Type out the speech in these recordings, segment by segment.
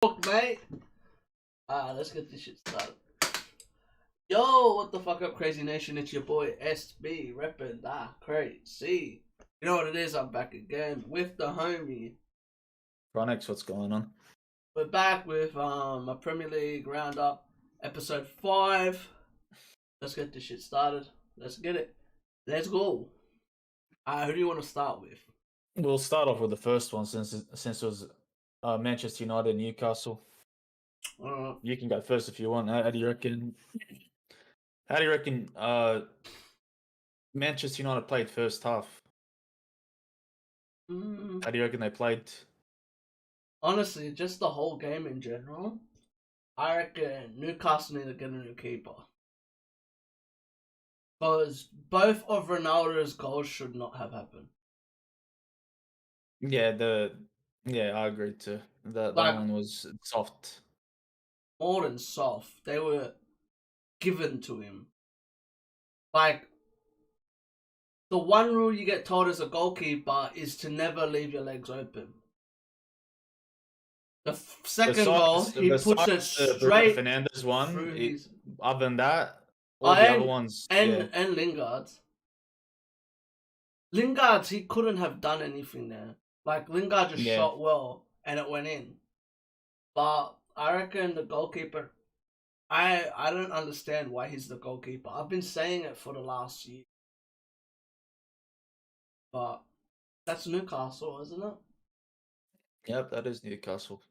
Fuck, mate. Let's get this shit started. Yo, what the fuck up, Crazy Nation? It's your boy SB reppin' crazy. You know what it is? I'm back again with the homie. Chronix, what's going on? We're back with a Premier League roundup, episode 5. Let's get this shit started. Let's get it. Let's go. Who do you want to start with? We'll start off with the first one since it was Manchester United, Newcastle. You can go first if you want. How do you reckon? How do you reckon Manchester United played first half? How do you reckon they played? Honestly, just the whole game in general. I reckon Newcastle need to get a new keeper. Because both of Ronaldo's goals should not have happened. Yeah, I agree too. That one was soft. More than soft. They were given to him. Like, the one rule you get told as a goalkeeper is to never leave your legs open. The second goal, he puts it straight Fernandes one. through other than that, all the other ones. And Lingard's. Lingard's, he couldn't have done anything there. Like, Lingard just shot well, and it went in. But I reckon the goalkeeper, I don't understand why he's the goalkeeper. I've been saying it for the last year. But that's Newcastle, isn't it? Yep, that is Newcastle.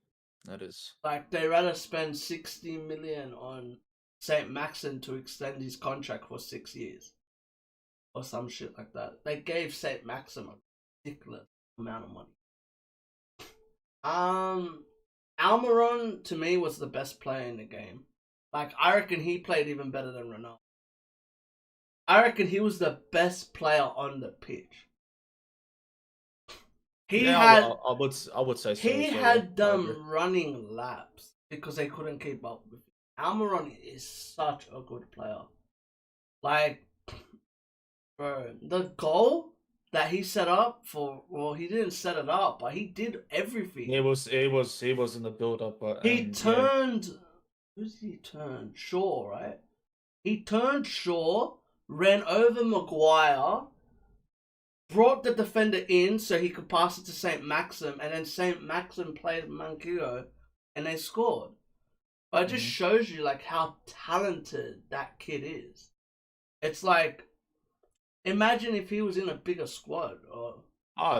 That is. Like, they rather spend 60 million on St. Maxim to extend his contract for 6 years. Or some shit like that. They gave St. Maxim a ridiculous amount of money. Almiron, to me, was the best player in the game. Like, I reckon he played even better than Ronaldo. I reckon he was the best player on the pitch. I would say so. He had them running laps because they couldn't keep up with him. Almiron is such a good player. Like, bro, the goal that he set up for, well, he didn't set it up, but he did everything. He was in the build up, but he turned. Who did he turn? Shaw, right? He turned Shaw, ran over Maguire, brought the defender in so he could pass it to St. Maxim, and then St. Maxim played Manquillo, and they scored. But it just shows you like how talented that kid is. It's like, imagine if he was in a bigger squad.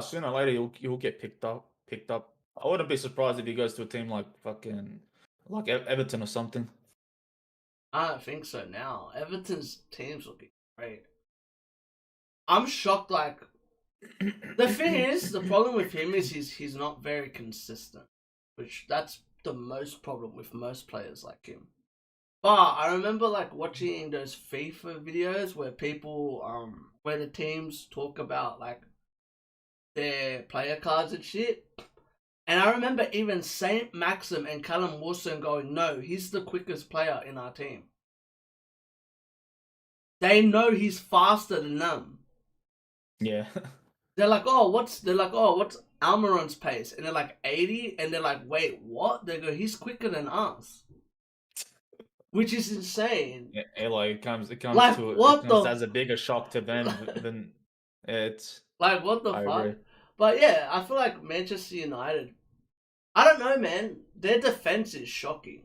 Sooner or later he'll get picked up. I wouldn't be surprised if he goes to a team like Everton or something. I don't think so now. Everton's team's looking great. I'm shocked, like, the thing is, the problem with him is he's not very consistent. Which, that's the most problem with most players like him. But I remember, like, watching those FIFA videos where people, where the teams talk about, like, their player cards and shit. And I remember even St. Maxim and Callum Wilson going, no, he's the quickest player in our team. They know he's faster than them. Yeah. They're like, oh, what's Almiron's pace? And they're like 80, and they're like, wait, what? They go, he's quicker than us. Which is insane. Yeah, like it comes like, as a bigger shock to them than it's like, what the fuck? Agree. But yeah, I feel like Manchester United, I don't know, man. Their defense is shocking.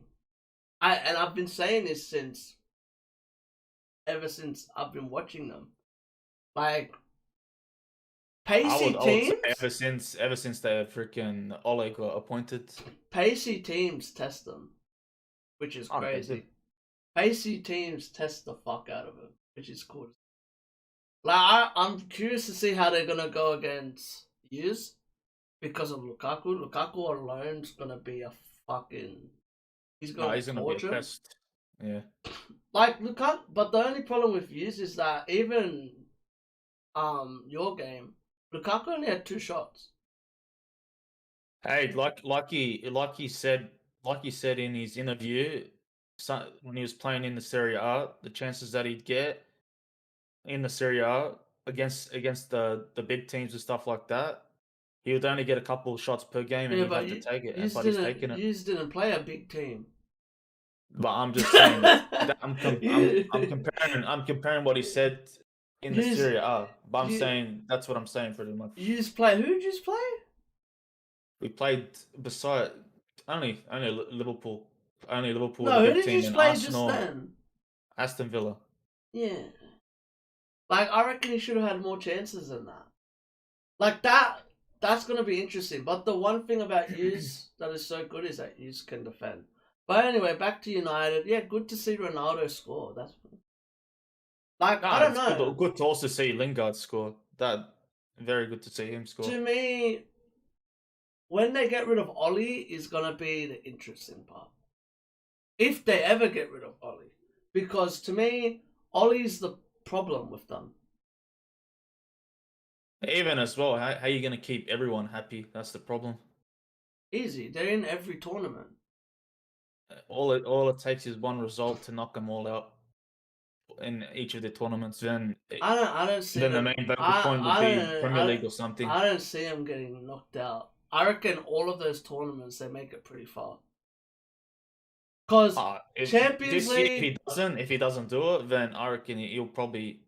I've been saying this ever since I've been watching them. Like, pacey teams. Ever since the freaking Ole got appointed. Pacey teams test them, which is crazy. Pacey teams test the fuck out of him, which is cool. Like, I'm curious to see how they're gonna go against Hughes because of Lukaku. Lukaku alone is gonna be a fucking. He's gonna be a pest. Yeah. Like Lukaku, but the only problem with Hughes is that even your game, Lukaku only had 2 shots. Hey, like he said in his interview, when he was playing in the Serie A, the chances that he'd get in the Serie A against the big teams and stuff like that, he would only get a couple of shots per game, and he'd have to take it. But he's taking it. You didn't play a big team. But I'm just saying that I'm comparing what he said in the Serie A. But I'm saying that's what I'm saying pretty much. You just play. Who did you play? We played beside only Liverpool. Only Liverpool. No, the who big did team, you and play Arsenal, just then? Aston Villa. Yeah. Like, I reckon he should have had more chances than that. Like, that's going to be interesting. But the one thing about yous that is so good is that yous can defend. But anyway, back to United. Yeah, good to see Ronaldo score. That's like, I don't know. Good to also see Lingard score. Very good to see him score. To me, when they get rid of Ollie is going to be the interesting part. If they ever get rid of Ollie. Because to me, Ollie's the problem with them. Even as well, how are you going to keep everyone happy? That's the problem. Easy. They're in every tournament. All it takes is one result to knock them all out in each of the tournaments. Then I don't see. Then the main vocal point would be Premier League or something. I don't see them getting knocked out. I reckon all of those tournaments they make it pretty far. Because Champions League, if he doesn't do it, then I reckon he'll probably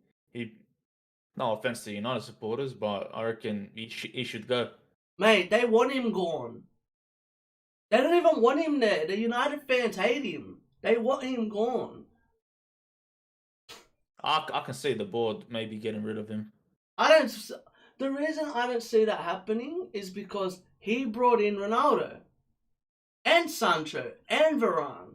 no offense to United supporters, but I reckon he should go. Mate, they want him gone. They don't even want him there. The United fans hate him. They want him gone. I can see the board maybe getting rid of him. The reason I don't see that happening is because he brought in Ronaldo and Sancho and Varane.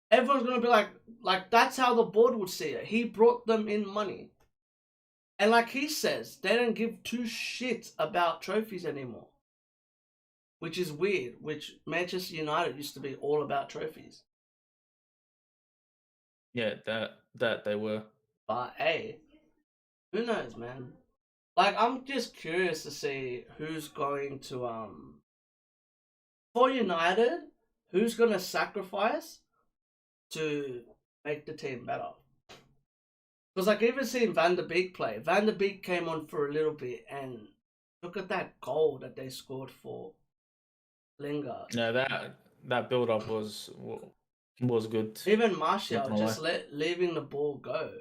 Everyone's gonna be like that's how the board would see it. He brought them in money. And like he says, they don't give two shits about trophies anymore. Which is weird, which Manchester United used to be all about trophies. Yeah, that they were. But hey, who knows, man? Like, I'm just curious to see who's going to, for United, who's going to sacrifice to make the team better. Because, like, even seeing Van der Beek play, Van der Beek came on for a little bit, and look at that goal that they scored for Lingard. Yeah, that build-up was good. Even Martial just leaving the ball go.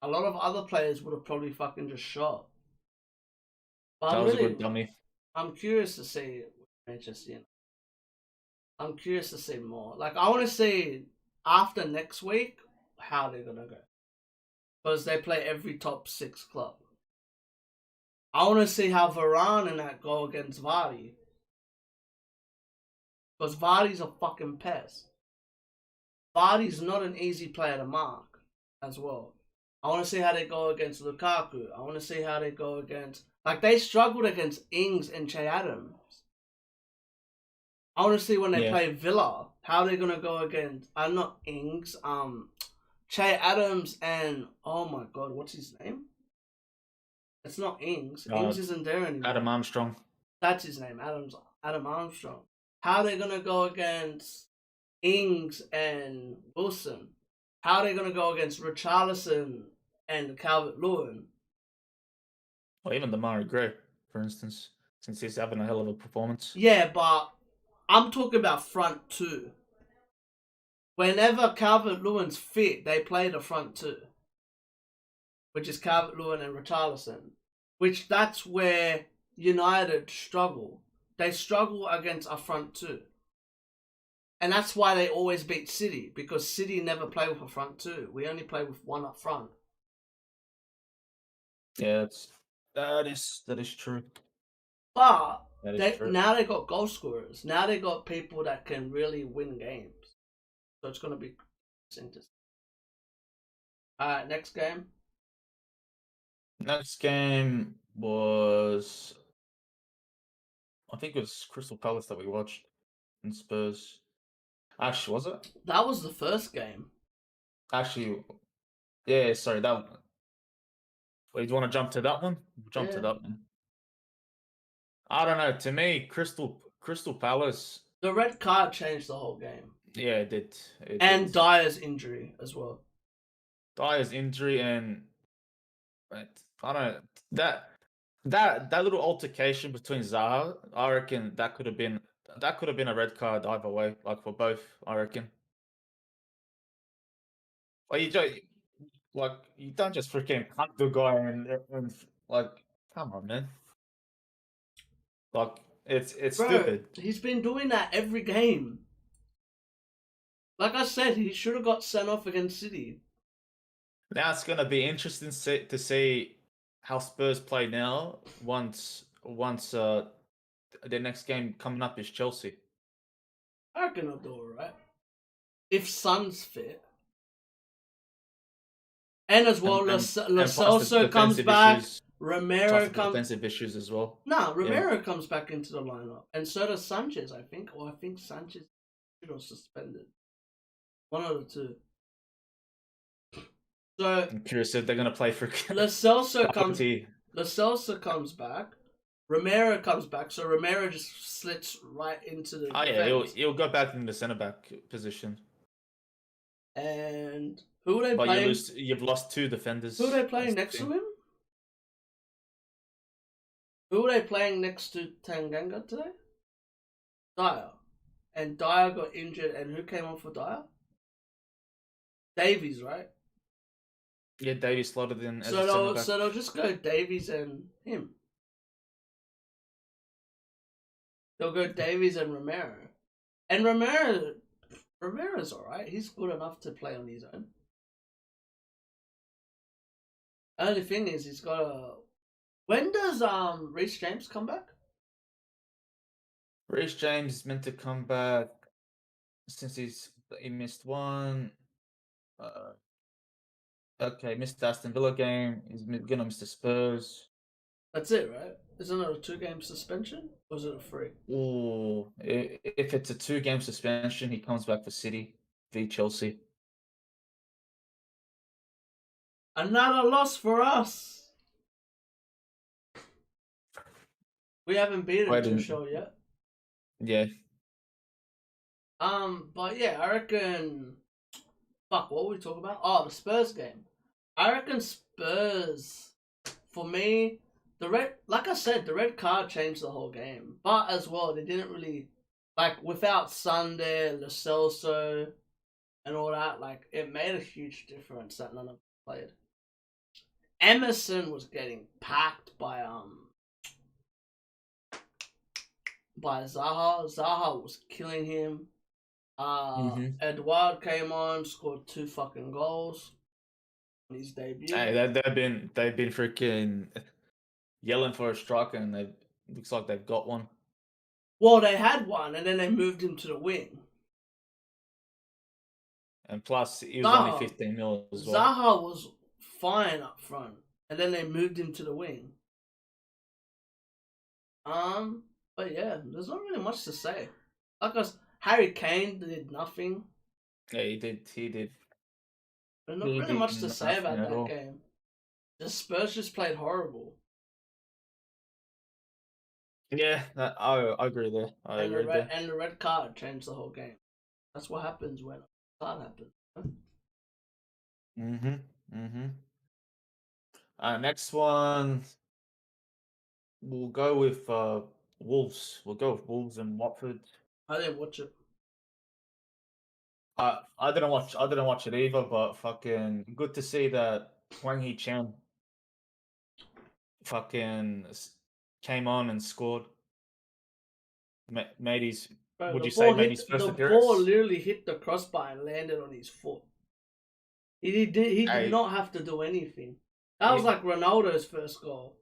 A lot of other players would have probably fucking just shot. But that was a good dummy. I'm curious to see Manchester United. I'm curious to see more. Like, I want to see after next week how they're gonna go, because they play every top 6 club. I want to see how Varane and that go against Vardy, because Vardy's a fucking pest. Vardy's not an easy player to mark as well. I want to see how they go against Lukaku. I want to see how they go against... Like, they struggled against Ings and Che Adams. I want to see when they play Villa, how they're going to go against... not Ings. Che Adams and... Oh my god, what's his name? It's not Ings. Ings isn't there anymore. Adam Armstrong. That's his name, Adam Armstrong. How they're going to go against Ings and Wilson. How are they going to go against Richarlison and Calvert-Lewin? Or even Damari Gray, for instance, since he's having a hell of a performance. Yeah, but I'm talking about front two. Whenever Calvert-Lewin's fit, they play the front two, which is Calvert-Lewin and Richarlison. Which that's where United struggle. They struggle against a front two. And that's why they always beat City, because City never play with a front two. We only play with one up front. Yeah, that is true. But now they got goal scorers. Now they got people that can really win games. So it's going to be interesting. Alright, next game. Next game was... I think it was Crystal Palace that we watched. And Spurs. Actually, was it? That was the first game. Actually, yeah, sorry, that one. Wait, do you want to jump to that one? Jump to that one. I don't know. To me, Crystal Palace... The red card changed the whole game. Yeah, it did. And Dyer's injury as well. Dyer's injury and... I don't know that little altercation between Zaha. I reckon that could have been a red card either way, like for both. I reckon. Like you don't just freaking hunt the guy and like, come on, man. Like it's Bro, stupid. he's been doing that every game. Like I said, he should have got sent off against City. Now it's gonna be interesting to see how Spurs play now once their next game coming up is Chelsea. I reckon I'll do alright. If Son's fit. And as well, Lo plus the Celso comes back. issues, Romero comes. defensive issues as well. Nah, Romero comes back into the lineup, and so does Sanchez, I think. Or I think Sanchez was suspended. One of the two. So I'm curious if they're gonna play for Lo Celso comes back. Romero comes back, so Romero just slits right into the. Oh yeah, he'll go back in the centre back position. And who are they but playing? You've lost two defenders. Who are they playing next to him? Who are they playing next to Tanganga today? Dyer. And Dyer got injured, and who came on for Dyer? Davies, right? Yeah, Davies slotted in as so a they'll, centre back. So they'll just go Davies and him. They'll go Davies and Romero. And Romero's alright. He's good enough to play on his own. Only thing is, he's got a. When does Reece James come back? Reece James is meant to come back since he missed one. Okay, missed the Aston Villa game. He's gonna miss the Spurs. That's it, right? Isn't it a 2-game suspension? Or is it a 3? Ooh, if it's a 2-game suspension, he comes back for City v Chelsea. Another loss for us. We haven't beaten Tuchel yet. Yeah. But yeah, I reckon. Fuck, what were we talking about? Oh, the Spurs game. I reckon Spurs. For me, like I said, the red card changed the whole game. But as well, they didn't really, like, without Sunday, Lo Celso, and all that, like, it made a huge difference that none of them played. Emerson was getting packed by Zaha. Zaha was killing him. Edouard came on, scored 2 fucking goals on his debut. Hey, they've been freaking yelling for a striker, and looks like they've got one. Well, they had one, and then they moved him to the wing. And plus, he was only 15 mil as well. Zaha was fine up front, and then they moved him to the wing. But yeah, there's not really much to say. Harry Kane did nothing. Yeah, he did. There's not really much to say about that game. The Spurs just played horrible. Yeah, I agree there. And the red card changed the whole game. That's what happens when a card happens. Next one, we'll go with Wolves. We'll go with Wolves and Watford. I didn't watch it. I didn't watch it either, but fucking good to see that Wang Hee-chan fucking came on and scored. Made his first appearance? The ball literally hit the crossbar and landed on his foot. He did not have to do anything. That was like Ronaldo's first goal.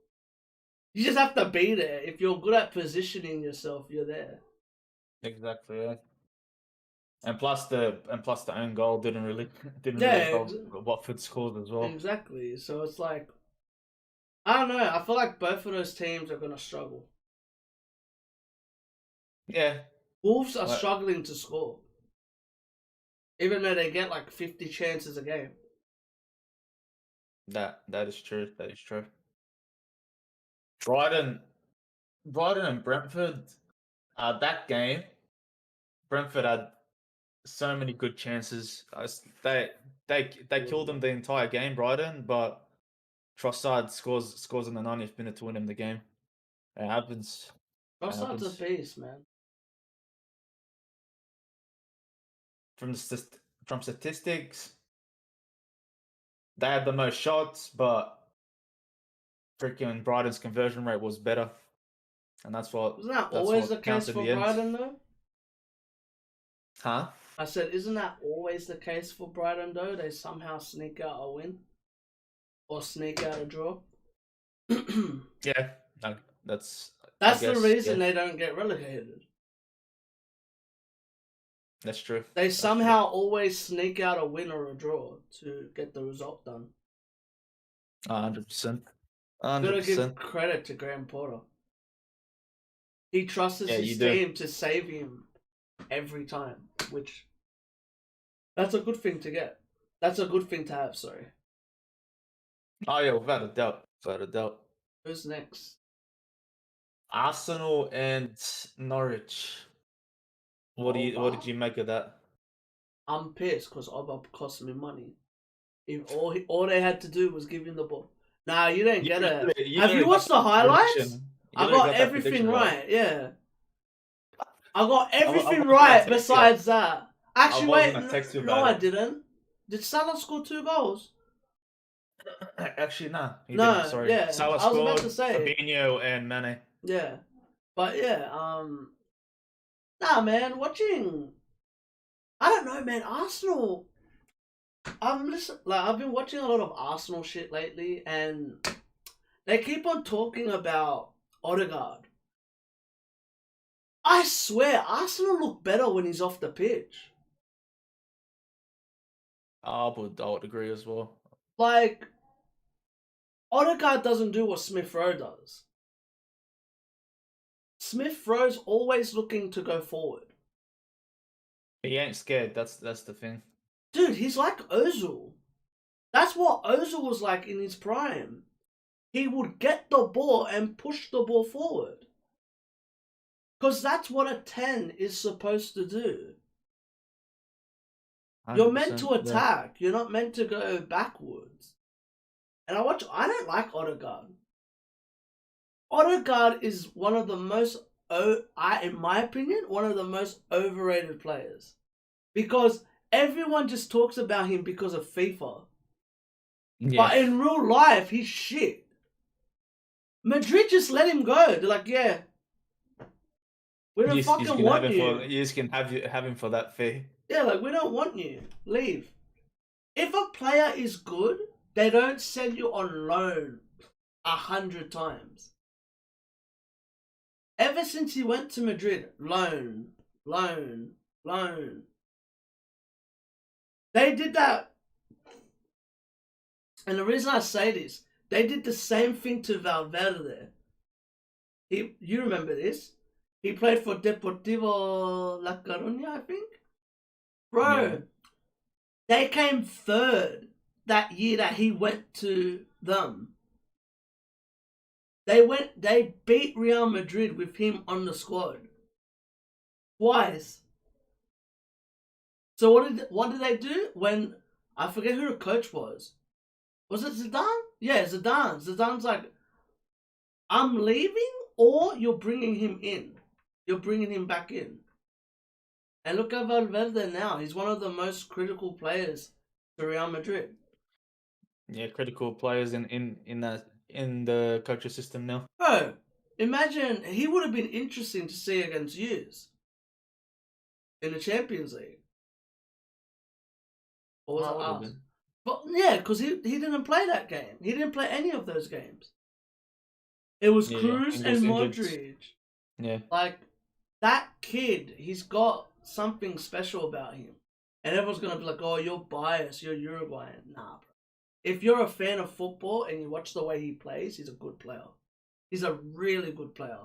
You just have to be there. If you're good at positioning yourself, you're there. Exactly. Yeah. And plus the own goal didn't really help Watford scored as well. Exactly. So it's like, I don't know. I feel like both of those teams are gonna struggle. Yeah. Wolves are struggling to score, even though they get like 50 chances a game. That is true. That is true. Brighton and Brentford. That game, Brentford had so many good chances. They killed them the entire game, Brighton, but Trossard scores in the 90th minute to win him the game. It happens. Trossard's a beast, man. From statistics, they had the most shots, but freaking Brighton's conversion rate was better, and that's what. Isn't that always the case for Brighton, though? Huh? I said, isn't that always the case for Brighton, though? They somehow sneak out a win or sneak out a draw. Yeah, that's the reason they don't get relegated. That's true. They somehow always sneak out a win or a draw to get the result done. 100%. Gotta give credit to Graham Potter. He trusts his team to save him every time, which that's a good thing to get. That's a good thing to have, sorry. Oh yeah, without a doubt. Who's next? Arsenal and Norwich. What did you make of that? I'm pissed because Oba cost me money. If all they had to do was give him the ball. Nah, you didn't get it. Have you watched the highlights? I got everything right. Yeah, I got everything right. Besides that, actually, wait, no, I didn't. Did Salah score 2 goals? Actually, no. No, sorry. yeah. Salah I was about to say Fabinho and Mane. Yeah, but yeah, nah, man. I don't know, man. Arsenal. I've been watching a lot of Arsenal shit lately, and they keep on talking about Odegaard. I swear, Arsenal look better when he's off the pitch. I would agree as well. Like, Odegaard doesn't do what Smith Rowe does. Smith Rowe's always looking to go forward. He ain't scared. That's the thing. Dude, he's like Ozil. That's what Ozil was like in his prime. He would get the ball and push the ball forward. Because that's what a 10 is supposed to do. You're meant to attack. Yeah. You're not meant to go backwards. And I don't like Odegaard. Odegaard is one of the most, in my opinion, one of the most overrated players. Because everyone just talks about him because of FIFA. Yeah. But in real life, he's shit. Madrid just let him go. They're like, yeah, we don't fucking want you. You just can have him for that fee. Yeah, like, we don't want you. Leave. If a player is good, they don't send you on loan 100 times. Ever since he went to Madrid, loan. They did that. And the reason I say this, they did the same thing to Valverde. You remember this? He played for Deportivo La Coruña, I think. Bro, yeah. They came third that year that he went to them. They beat Real Madrid with him on the squad. Twice. So what did they do when, I forget who the coach was. Was it Zidane? Yeah, Zidane. Zidane's like, I'm leaving, or you're bringing him in. You're bringing him back in. And look at Valverde now. He's one of the most critical players to Real Madrid. Yeah, critical players in the coaching system now. Bro, imagine he would have been interesting to see against Hughes in the Champions League. Or was it us? But yeah, because he didn't play that game. He didn't play any of those games. It was Cruz and Modric. Yeah. Like, that kid, he's got something special about him. And everyone's going to be like, oh, you're biased, you're Uruguayan. Nah, bro. If you're a fan of football and you watch the way he plays, he's a good player. He's a really good player.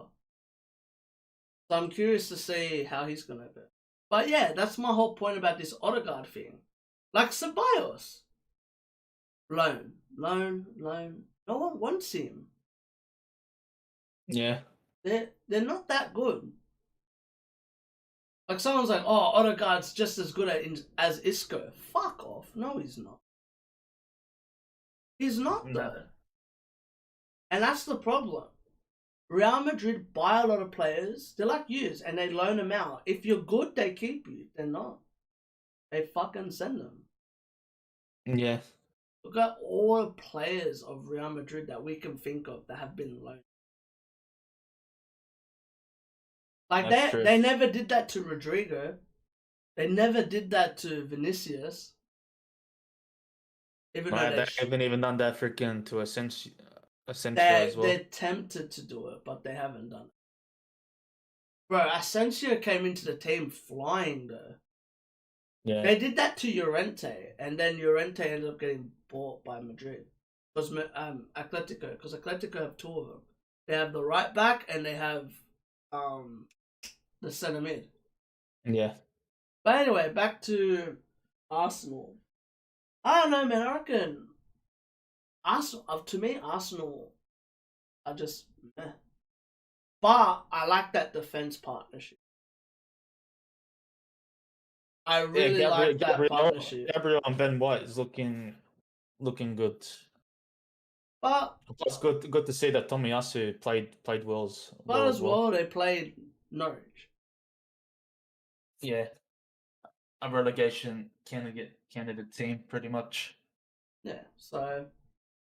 So I'm curious to see how he's going to go. But yeah, that's my whole point about this Odegaard thing. Like Ceballos. Loan. No one wants him. Yeah. They're not that good. Like someone's like, oh, Odegaard's just as good as Isco. Fuck off. No, he's not. He's not though. And that's the problem. Real Madrid buy a lot of players. They're like yous, and they loan them out. If you're good, they keep you. If they're not, they fucking send them. Yeah. Look at all the players of Real Madrid that we can think of that have been loaned. Like they never did that to Rodrigo. They never did that to Vinicius. Even though they haven't even done that freaking to Asensio as well. They're tempted to do it, but they haven't done it. Bro, Asensio came into the team flying though. Yeah. They did that to Llorente, and then Llorente ended up getting bought by Madrid. Because Atletico, because Atletico have two of them. They have the right back and they have the centre mid. Yeah. But anyway, back to Arsenal. I don't know, man. I reckon Arsenal, to me, Arsenal are just meh. But I like that defense partnership. I really like that partnership. Gabriel and Ben White is looking good. But it's good to see that Tomiyasu played well. But as well, they played Norwich. Yeah, a relegation candidate team, pretty much. Yeah, so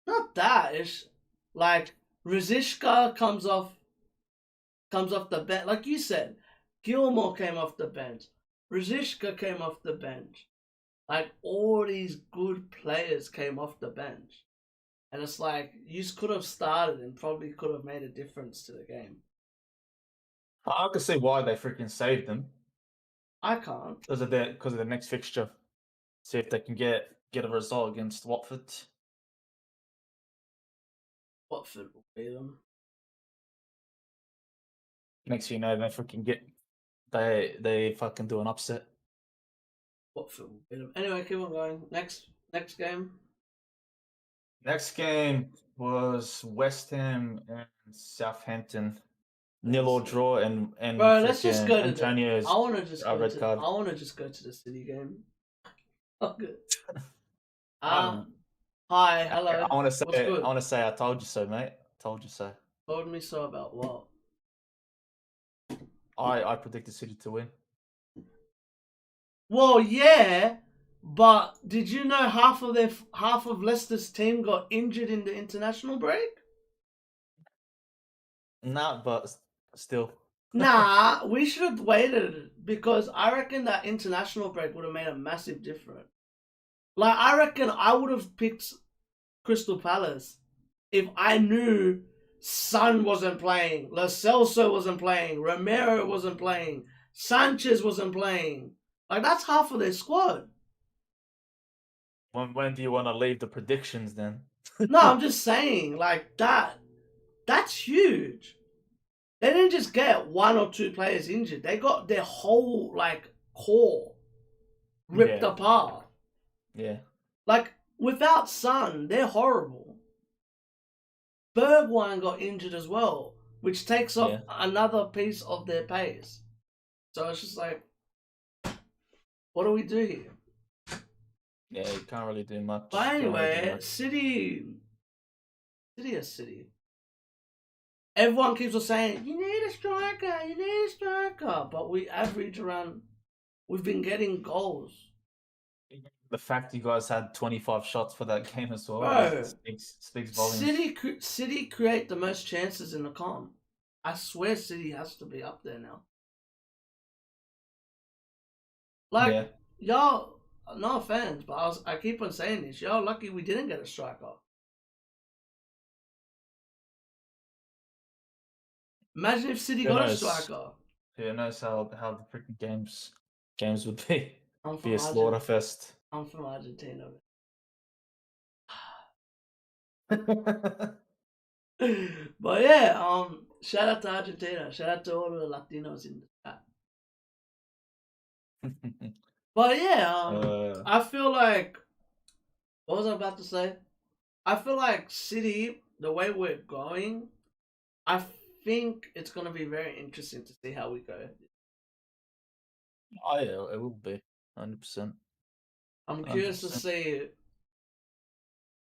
not that. It's like Rizishka comes off the bench, like you said. Gilmore came off the bench. Rizishka came off the bench. Like all these good players came off the bench. And it's like, you could have started and probably could have made a difference to the game. I can see why they freaking saved them. I can't. Because of the next fixture. See if they can get a result against Watford. Watford will beat them. Next thing you know, they freaking they fucking do an upset. Watford will beat them. Anyway, keep on going. Next game. Next game was West Ham and Southampton. Nil or draw and bro, let's just go to Antonio's I want to just go to the City game. Okay. Hi, hello. I want to say I told you so, mate. Told you so. Told me so about what? I predicted City to win. Well, yeah, but did you know half of Leicester's team got injured in the international break? Nah, but still. Nah, we should have waited because I reckon that international break would have made a massive difference. Like, I reckon I would have picked Crystal Palace if I knew Son wasn't playing, Lo Celso wasn't playing, Romero wasn't playing, Sanchez wasn't playing. Like, that's half of their squad. When do you want to leave the predictions then? No, I'm just saying, like, that's huge. They didn't just get one or two players injured. They got their whole, like, core ripped apart. Yeah. Like, without Son, they're horrible. Bergwijn got injured as well, which takes off another piece of their pace. So it's just like, what do we do here? Yeah, you can't really do much. But anyway, City is City. Everyone keeps on saying, you need a striker. But we average around, we've been getting goals. The fact you guys had 25 shots for that game as well speaks volumes. City create the most chances in the comp. I swear City has to be up there now. Like, y'all, no offense, but I keep on saying this. Y'all lucky we didn't get a striker. Imagine if City got a striker. Who knows how the freaking games would be. Be a slaughterfest. I'm from Argentina. But yeah, shout out to Argentina. Shout out to all the Latinos in the chat. But yeah, I feel like, what was I about to say? I feel like City, the way we're going, I think it's going to be very interesting to see how we go. Oh yeah, it will be 100%. I'm curious to see.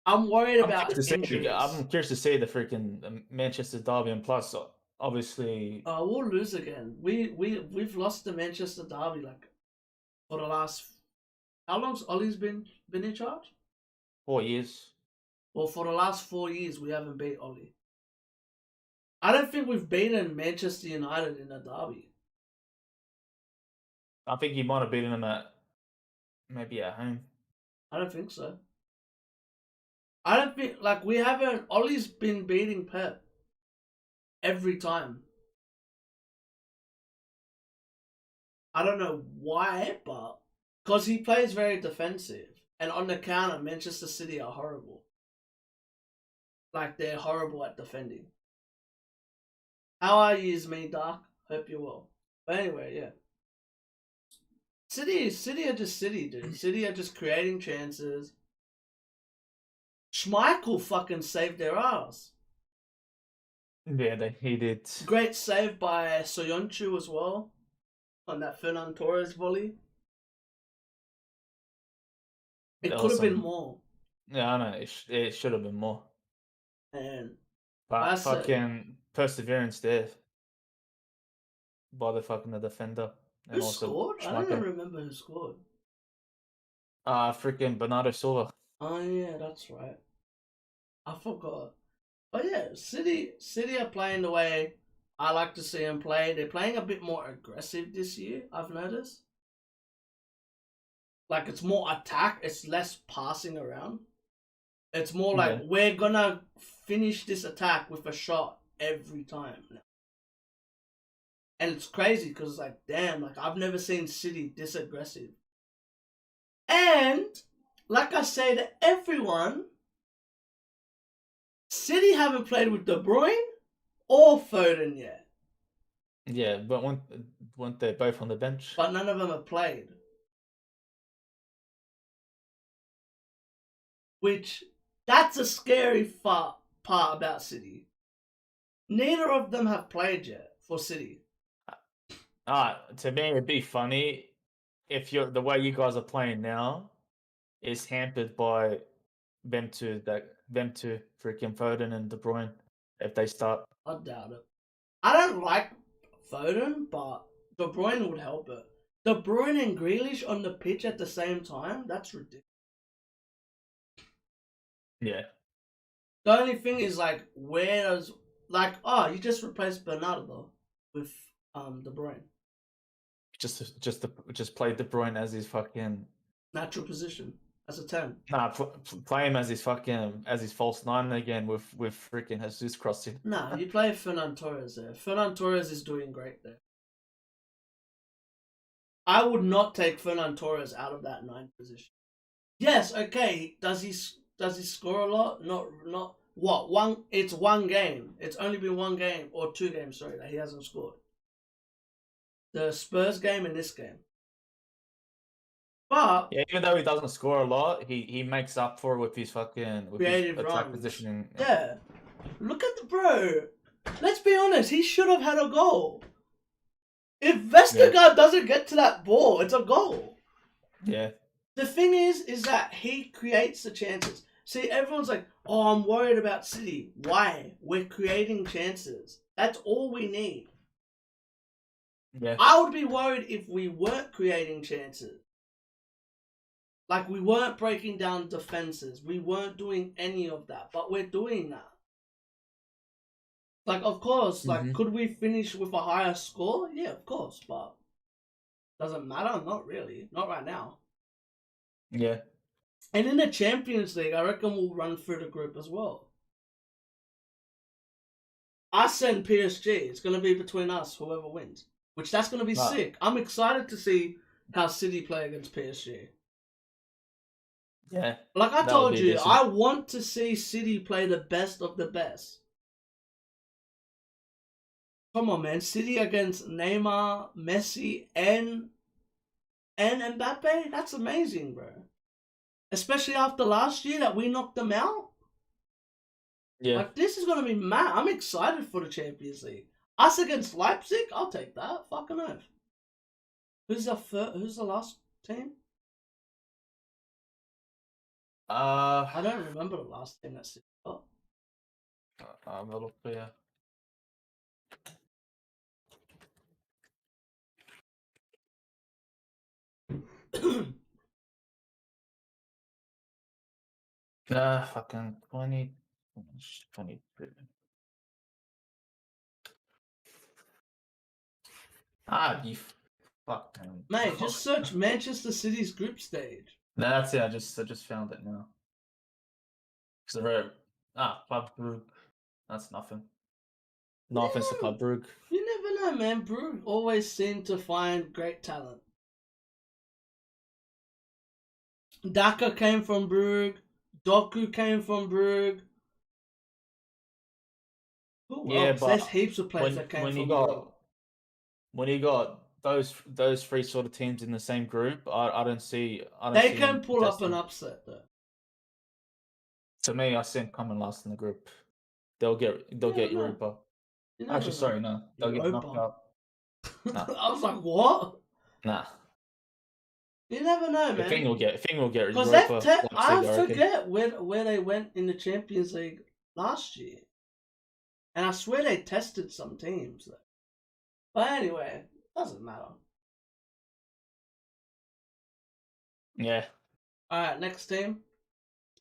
I'm worried I'm about curious to see. injuries. I'm curious to see the freaking Manchester derby, and plus, obviously, We'll lose again. We've lost the Manchester derby like for the last. How long's Ollie's been in charge? 4 years. Well, for the last 4 years, we haven't beat Ollie. I don't think we've beaten Manchester United in a derby. I think he might have beaten them maybe at home. I don't think so. I don't think like we haven't. Ollie's been beating Pep every time. I don't know why, but because he plays very defensive, and on the counter, Manchester City are horrible. Like they're horrible at defending. How are you, me, Dark? Hope you're well. But anyway, yeah. City are just City, dude. City are just creating chances. Schmeichel fucking saved their ass. Yeah, he did. Great save by Soyuncu as well on that Fernan Torres volley. It could have been more. Yeah, I know. It should have been more. But fucking perseverance there by the defender. Who scored? I don't even remember who scored. Freaking Bernardo Silva. Oh yeah, that's right. I forgot. But yeah, City are playing the way I like to see them play. They're playing a bit more aggressive this year, I've noticed. Like it's more attack, it's less passing around. It's more like we're gonna finish this attack with a shot every time. And it's crazy because it's like, damn, like I've never seen City this aggressive. And like I say to everyone, City haven't played with De Bruyne or Foden yet. Yeah, but weren't they both on the bench? But none of them have played. Which, that's a scary part about City. Neither of them have played yet for City. To me, it'd be funny if the way you guys are playing now is hampered by them two freaking Foden and De Bruyne if they start. I doubt it. I don't like Foden, but De Bruyne would help it. De Bruyne and Grealish on the pitch at the same time, that's ridiculous. Yeah. The only thing is like, you just replaced Bernardo with De Bruyne. Just play De Bruyne as his fucking natural position as a 10. Nah, play him as his false 9 again with freaking Jesus crossing. Nah, you play Fernan Torres there. Fernan Torres is doing great there. I would not take Fernan Torres out of that 9 position. Yes, okay. Does he score a lot? Not what one? It's one game. It's only been one game or 2 games. Sorry, that he hasn't scored. The Spurs game and this game. But yeah, even though he doesn't score a lot, he makes up for it with his creative attack positioning. Yeah. Look at the bro. Let's be honest, he should have had a goal. If Vestergaard doesn't get to that ball, it's a goal. Yeah. The thing is that he creates the chances. See, everyone's like, oh, I'm worried about City. Why? We're creating chances. That's all we need. Yeah. I would be worried if we weren't creating chances. Like, we weren't breaking down defenses. We weren't doing any of that. But we're doing that. Like, of course, could we finish with a higher score? Yeah, of course. But doesn't matter? Not really. Not right now. Yeah. And in the Champions League, I reckon we'll run through the group as well. Us and PSG. It's going to be between us, whoever wins. Which, that's going to be sick. I'm excited to see how City play against PSG. Yeah. Like I told you, decent. I want to see City play the best of the best. Come on, man. City against Neymar, Messi, and Mbappe? That's amazing, bro. Especially after last year that we knocked them out. Yeah. Like, this is going to be mad. I'm excited for the Champions League. Us against Leipzig? I'll take that. Fucking oath. Who's the last team? I don't remember the last team that City got. I'm a look for you. Fucking 23. You fucking. Mate, just search Manchester City's group stage. That's it. I just found it now. Because I wrote Club Brugge. That's nothing. No offense to Club Brugge. You never know, man. Brugge always seem to find great talent. Daka came from Brugge. Doku came from Brugge. Who else? There's heaps of players that came from Brugge. When you got those three sort of teams in the same group, I don't see. They can pull up an upset though. To me, I see them coming last in the group. They'll get Europa. Actually, sorry, no. They'll get knocked out. Nah. I was like, what? Nah. You never know, man. The thing will get Europa. Because I forget where they went in the Champions League last year. And I swear they tested some teams though. But anyway, doesn't matter. Yeah. Alright, next team.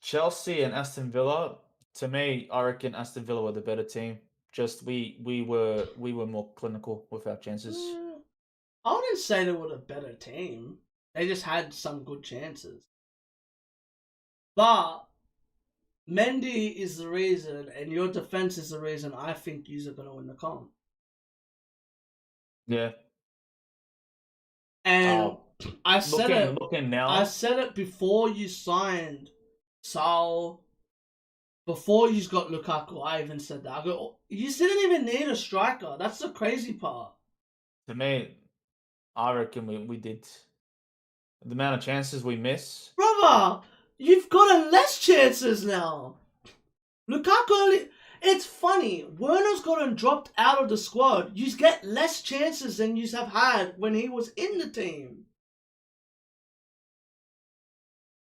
Chelsea and Aston Villa. To me, I reckon Aston Villa were the better team. Just we were more clinical with our chances. I wouldn't say they were the better team. They just had some good chances. But Mendy is the reason, and your defense is the reason I think you're going to win the comp. Yeah. And I said it. Looking now. I said it before you signed Saul. Before you got Lukaku, I even said that. I go, you didn't even need a striker. That's the crazy part. To me, I reckon we did. The amount of chances we miss. Brother, you've got less chances now. Lukaku only... It's funny. Werner's gotten dropped out of the squad. You get less chances than you have had when he was in the team.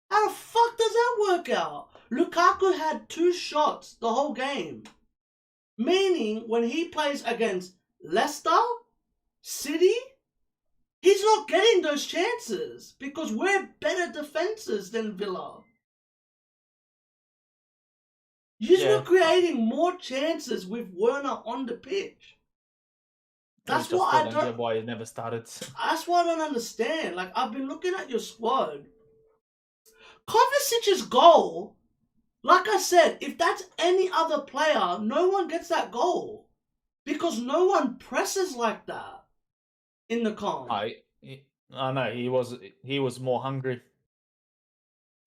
How the fuck does that work out? Lukaku had 2 shots the whole game. Meaning, when he plays against Leicester, City, he's not getting those chances because we're better defenses than Villa. You're not creating more chances with Werner on the pitch. That's what I don't get why he never started. That's what I don't understand. Like, I've been looking at your squad. Kovacic's goal, like I said, if that's any other player, no one gets that goal. Because no one presses like that in the comp. I know, he was more hungry.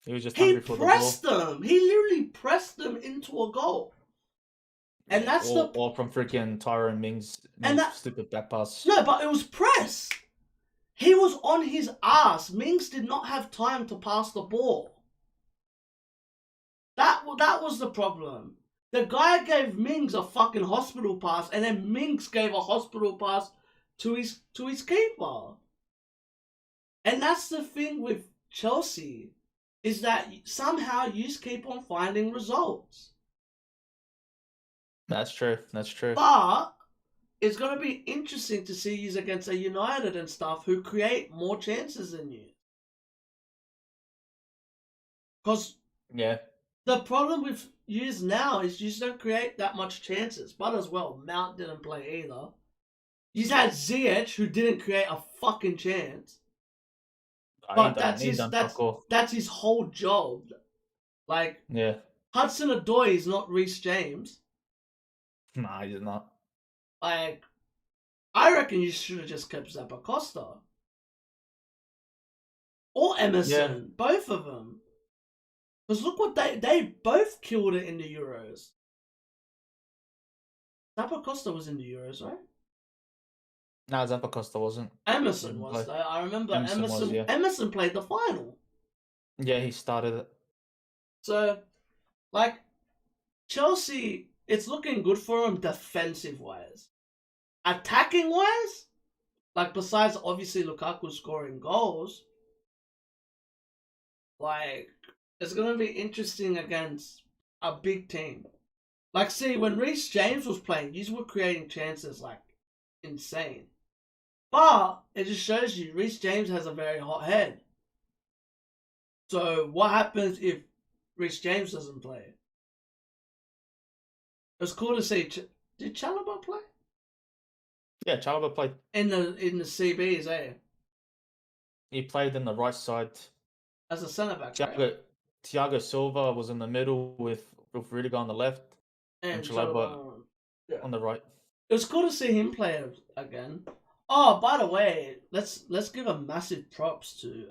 He was just hungry for the ball. He pressed them. He literally pressed them into a goal. And that's all from freaking Tyrone Mings and that stupid back pass. No, but it was press. He was on his ass. Mings did not have time to pass the ball. That was the problem. The guy gave Mings a fucking hospital pass, and then Mings gave a hospital pass to his keeper. And that's the thing with Chelsea, is that somehow you just keep on finding results. That's true. That's true. But it's going to be interesting to see you against a United and stuff who create more chances than you. Because the problem with yous now is you just don't create that much chances. But as well, Mount didn't play either. You had Ziyech who didn't create a fucking chance. But that's his whole job. Like, Hudson-Odoi is not Reece James. Nah, he's not. Like, I reckon you should have just kept Zappacosta. Or Emerson. Both of them. Because look what they both killed it in the Euros. Zappacosta was in the Euros, right? No, Zappacosta wasn't. Emerson was, though. I remember Emerson played the final. Yeah, he started it. So, like, Chelsea, it's looking good for them defensive-wise. Attacking-wise, like, besides obviously Lukaku scoring goals, like, it's gonna be interesting against a big team. Like, see, when Reece James was playing, you were creating chances like insane. But it just shows you Reece James has a very hot head. So what happens if Reece James doesn't play? It was cool to see. Did Chalobah play? Yeah, Chalobah played. In the CBs, eh? He played in the right side. As a centre back, Thiago Silva was in the middle with Rudiger on the left and Chalobah on the right. It was cool to see him play again. Oh, by the way, let's give a massive props to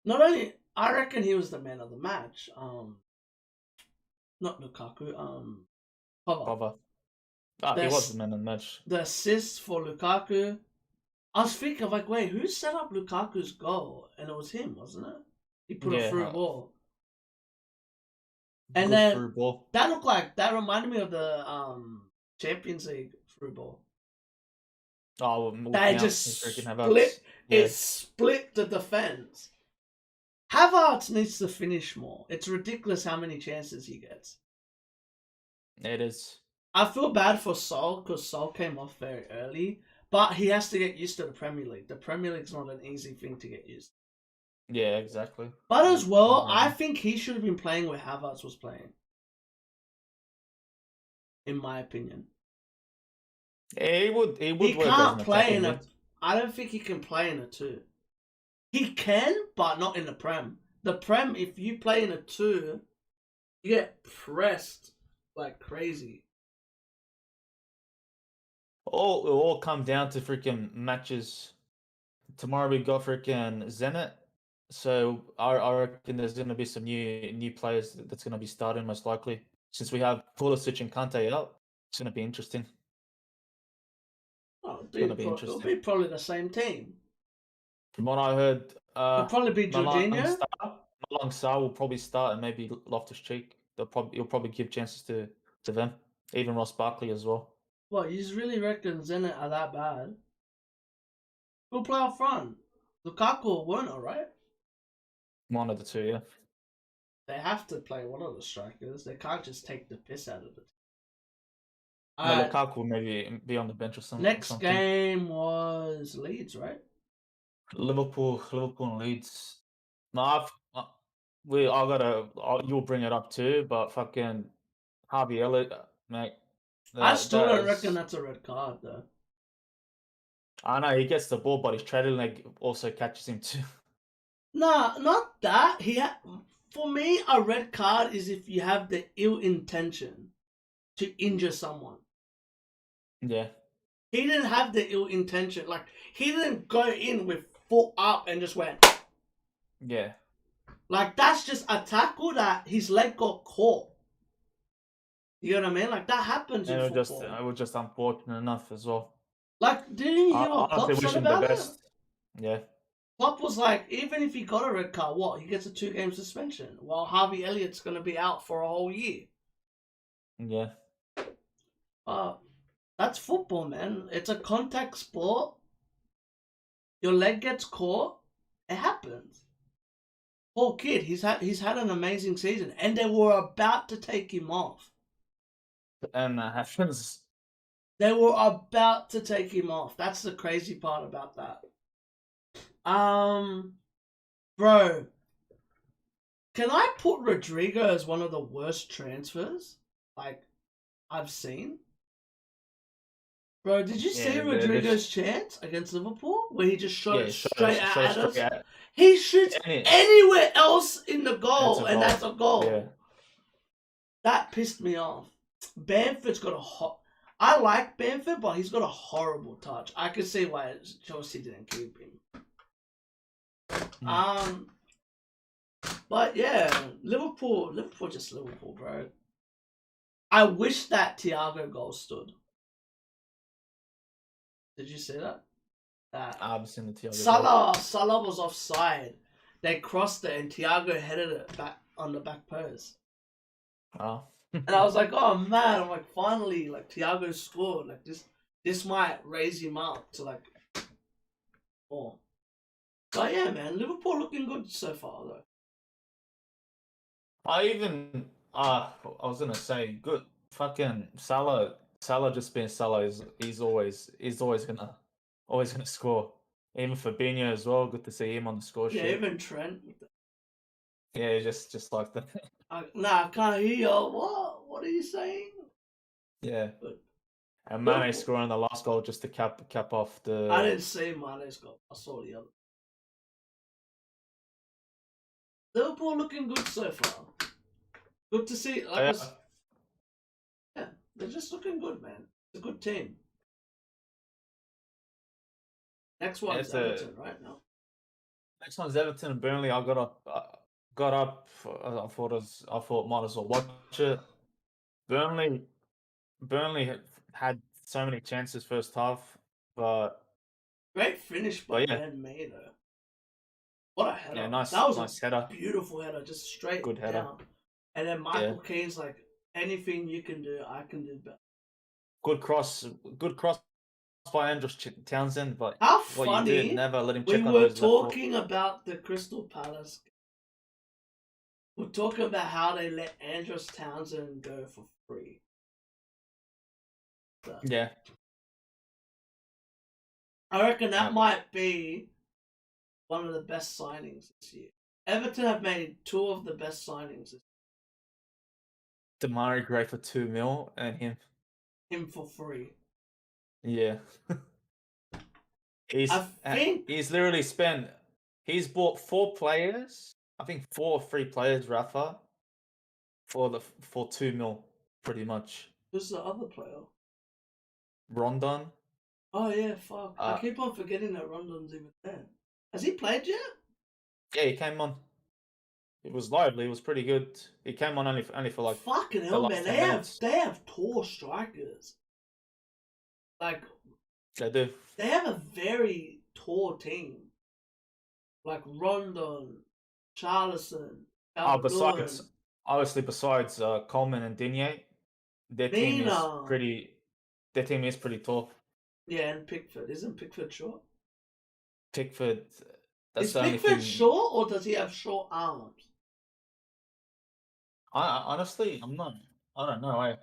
not only I reckon he was the man of the match. Not Lukaku. Pava. He was the man of the match. The assist for Lukaku. I was thinking, like, wait, who set up Lukaku's goal? And it was him, wasn't it? He put a through ball. And then that looked like, that reminded me of the Champions League through ball. Oh, they just split. It split the defense. Havertz needs to finish more. It's ridiculous how many chances he gets. It is. I feel bad for Sol because Sol came off very early, but he has to get used to the Premier League. The Premier League's not an easy thing to get used to. Yeah, exactly. But as well, I think he should have been playing where Havertz was playing. In my opinion. He would. He can't play in a. I don't think he can play in a 2. He can, but not in the Prem. The Prem, if you play in a 2, you get pressed like crazy. It all come down to freaking matches. Tomorrow we got freaking Zenit, so I reckon there's going to be some new players that's going to be starting most likely. Since we have Pulisic and Kante out, it's going to be interesting. Oh, it'll be probably the same team. From what I heard, it'll probably be Jorginho. Malang Sarr will probably start, and maybe Loftus-Cheek. He'll probably give chances to them. Even Ross Barkley as well. What, you really reckon Zenit are that bad? Who'll play up front? Lukaku or Werner, right? One of the two, yeah. They have to play one of the strikers. They can't just take the piss out of it. Lukaku will maybe be on the bench or something. Next game was Leeds, right? Liverpool and Leeds. No, you'll bring it up too, but fucking Harvey Elliott, mate. I still don't reckon that's a red card, though. I know he gets the ball, but his trailing leg also catches him too. Nah, not that. For me, a red card is if you have the ill intention to injure someone. Yeah. He didn't have the ill intention. Like, he didn't go in with foot up and just went. Yeah. Like, that's just a tackle that his leg got caught. You know what I mean? Like, that happens in football. It was just unfortunate enough as well. Like, didn't you hear what Klopp said about it? Yeah. Klopp was like, even if he got a red card, what? He gets a 2-game suspension, while Harvey Elliott's going to be out for a whole year. Yeah. That's football, man. It's a contact sport. Your leg gets caught. It happens. Poor kid, he's had an amazing season, and they were about to take him off. And that happens. They were about to take him off. That's the crazy part about that. Bro, can I put Rodrigo as one of the worst transfers I've seen? Bro, did you see Rodrigo's chance against Liverpool where he just shot it straight at us? He shoots anywhere else in the goal, and that's a goal. Yeah. That pissed me off. Bamford's got I like Bamford, but he's got a horrible touch. I can see why Chelsea didn't keep him. But yeah, Liverpool, just Liverpool, bro. I wish that Thiago goal stood. Did you see that? I haven't seen the Thiago. Salah was offside. They crossed it and Thiago headed it back on the back post. Oh. And I was like, oh man, I'm like, finally, like Thiago scored. Like this might raise him up to like 4. But yeah, man, Liverpool looking good so far though. I was gonna say, good fucking Salah. Salah just being Salah is he's always gonna score. Even Fabinho as well. Good to see him on the score Yeah, sheet. even Trent. Yeah, just like that. Nah, I can't hear you. What are you saying? Yeah, But and Mane Liverpool, scoring the last goal just to cap off I the. didn't see Mane's goal. I saw the other. Liverpool looking good so far. Good to see. Like Yeah, us, yeah, they're just looking good, man. It's a good team. Next one's it's a Everton right now. next one's Everton and Burnley. I got up. Got up. I thought might as well watch it. Burnley Burnley had so many chances first half, but Great finish by yeah, Ben May though. What a yeah, header! That nice was a nice header, beautiful header, just good straight header. down. And then Yeah, Michael Keane's like, anything you can do, I can do better. good cross, good cross by Andros Townsend. But How what you did, funny! never let him We check onto were his left foot. talking about the Crystal Palace. We're talking about how they let Andros Townsend go for free. So, Yeah, I reckon that uh, might be one of the best signings this year. Everton have made two of the best signings. Damari Gray for 2 mil, and Him for free. yeah, I think he's literally spent. He's bought 4 players. I think 4 or 3 players, Rafa, for 2 mil, pretty much. who's the other player? Rondon. Oh yeah, fuck. I Uh, keep on forgetting that Rondon's even there. Has he played yet? yeah, he came on. It was lively. It was pretty good. He came on only for like Fucking the hell, man. last 10 minutes. They have tall strikers. Like They do. they have a very tall team. Like Rondon, Charlison, Calvert Besides, Lewin, obviously, besides Coleman and Digne, their team is Mina. pretty. Their team is pretty tall. Yeah, and Pickford. Isn't Pickford short? Pickford. That's Is the only Pickford thing. short or does he have short arms? Honestly, I'm not. I don't know.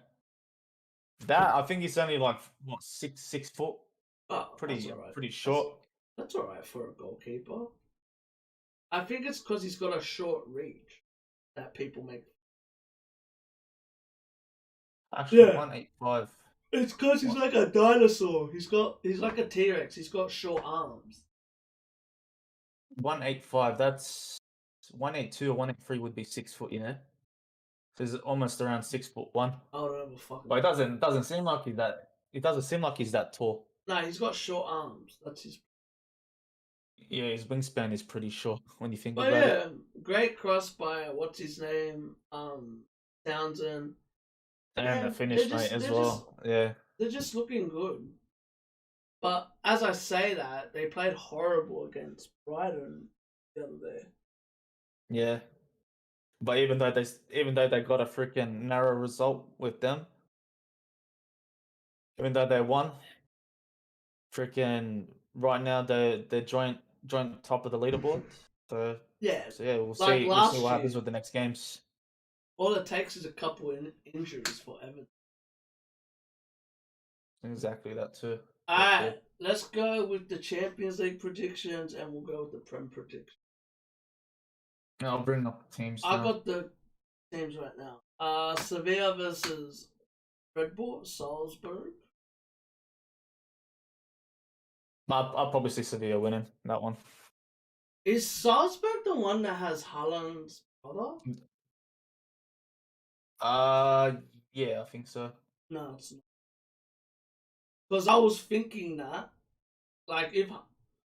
That I think he's only like what 6 foot. Oh, that's Pretty alright. pretty short. That's alright for a goalkeeper. I think it's because he's got a short reach that people make. Actually, Yeah, 185. it's because he's What like a dinosaur. He's like a T Rex. He's got short arms. 185. That's 182 or 183 would be 6 foot. So he's almost around 6'1". I don't have a fucking But it clue. doesn't seem like he's that. It doesn't seem like he's that tall. No, he's got short arms. That's his. Yeah, his wingspan is pretty short when you think But about it. yeah, great cross by what's his name, Townsend. And the Man, they're finish, mate, just as they're just well. Yeah, they're just looking good. But as I say that, they played horrible against Brighton the other day. yeah. But even though they got a freaking narrow result with them, even though they won, freaking right now they're joint top of the leaderboard. So Yeah, so yeah, like we'll see last what happens year, with the next games. all it takes is a couple injuries for Everton. Exactly that too. That too. Alright, let's go with the Champions League predictions and we'll go with the Prem predictions. Yeah, I'll bring up the teams I now. got the teams right now. Sevilla versus Red Bull Salzburg. I'll probably see Sevilla winning that one. Is Salzburg the one that has Haaland's brother? Uh, yeah, I think so. No, it's not. Because I was thinking that, like, if.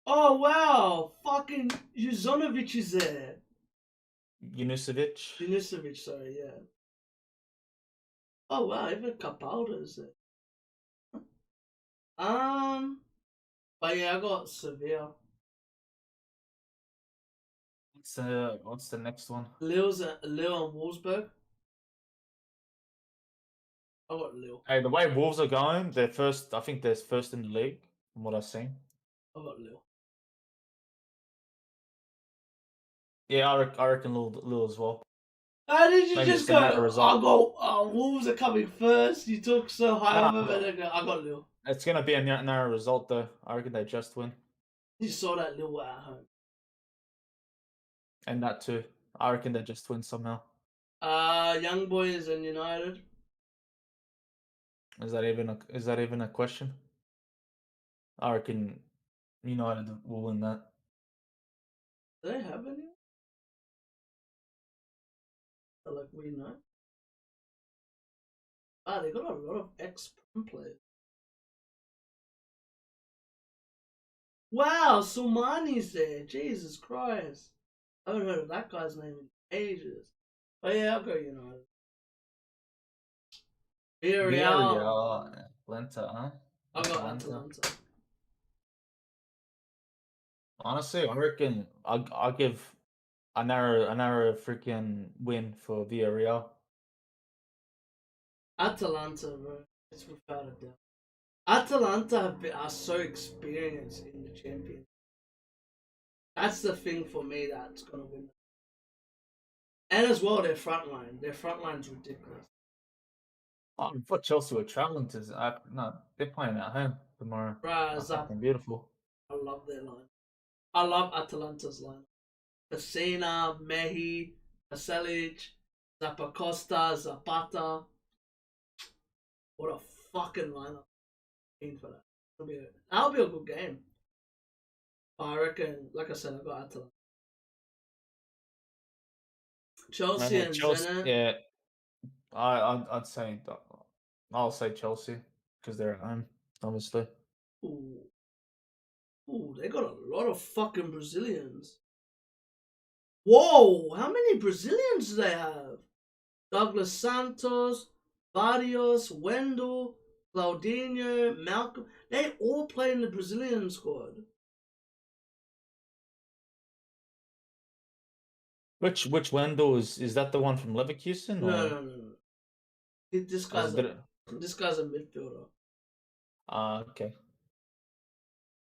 Oh, wow! Fucking Juzonovic is there. Junusovic. Denisovic, sorry, yeah. Oh, wow, even Capaldo is there. Um, but yeah, I got Sevilla. What's the next one? Lille and Wolfsburg. I got Lille. Hey, the way Wolves are going, they're first. I think they're first in the league from what I've seen. I got Lille. Yeah, I reckon Lille as well. How did you Maybe just it's a matter go? of result. Wolves are coming first. You took so high Nah, of them, and then go, I got Lille. it's gonna be a narrow result though. I reckon they just win, You saw that Lille were at home. and that too. I reckon they just win somehow. Young Boys and United. Is that even a question? I reckon United will win that. Do they have any? Like we know. They got a lot of ex-Prem players. Wow, Soumani's there. Jesus Christ. I haven't heard of that guy's name in ages. But yeah, I'll go United. Villarreal. Villarreal, Atlanta, huh? I'll go Atalanta. Atalanta. Honestly, I reckon I'll give a narrow freaking win for Villarreal. Atalanta, bro. It's without a doubt. Atalanta are so experienced in the Champions. That's the thing for me that's gonna win. And as well, their front line. Their front line's ridiculous. I thought Chelsea were traveling to. No, they're playing at home tomorrow. Bruh, That's fucking beautiful. I love their line. I love Atalanta's line. Casina, Mehi, Pasalic, Zappacosta, Zapata. What a fucking lineup. For that. That'll be a good game. I reckon, like I said, I got Atalanta. Chelsea and Chelsea, Zenit. yeah. I'd say I'll say Chelsea because they're at home, obviously. Ooh. Ooh, they got a lot of fucking Brazilians. Whoa, how many Brazilians do they have? Douglas Santos, Barrios, Wendell, Claudinho, Malcolm. They all play in the Brazilian squad. Which Wendell is that the one from Leverkusen or No. This guy's a midfielder. Okay.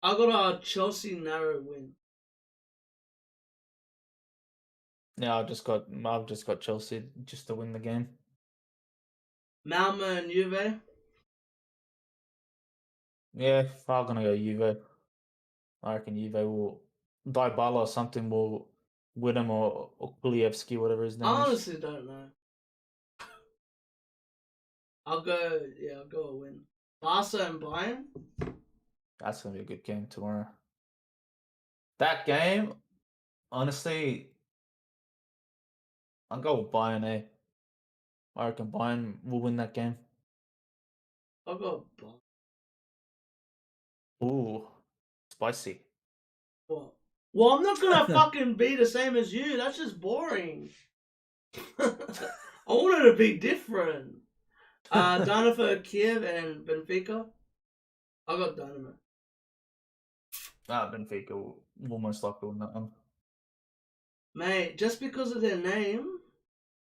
I got a Chelsea narrow win. Yeah, I've just got Chelsea just to win the game. Malmo and Juve. Yeah, I'm gonna go Juve. I reckon Juve will Dybala or something will win him or Kulievski, whatever his name I is. honestly don't know. I'll go a win. Barca and Bayern. That's gonna be a good game tomorrow. That game, honestly, I'll go with Bayern. I reckon Bayern will win that game. I'll go Bayern. Ooh, spicy. What? Well, I'm not gonna fucking be the same as you. That's just boring. I wanted to be different. Dynamo Kiev and Benfica. I got Dynamo. Benfica will most likely win that one. Mate, just because of their name,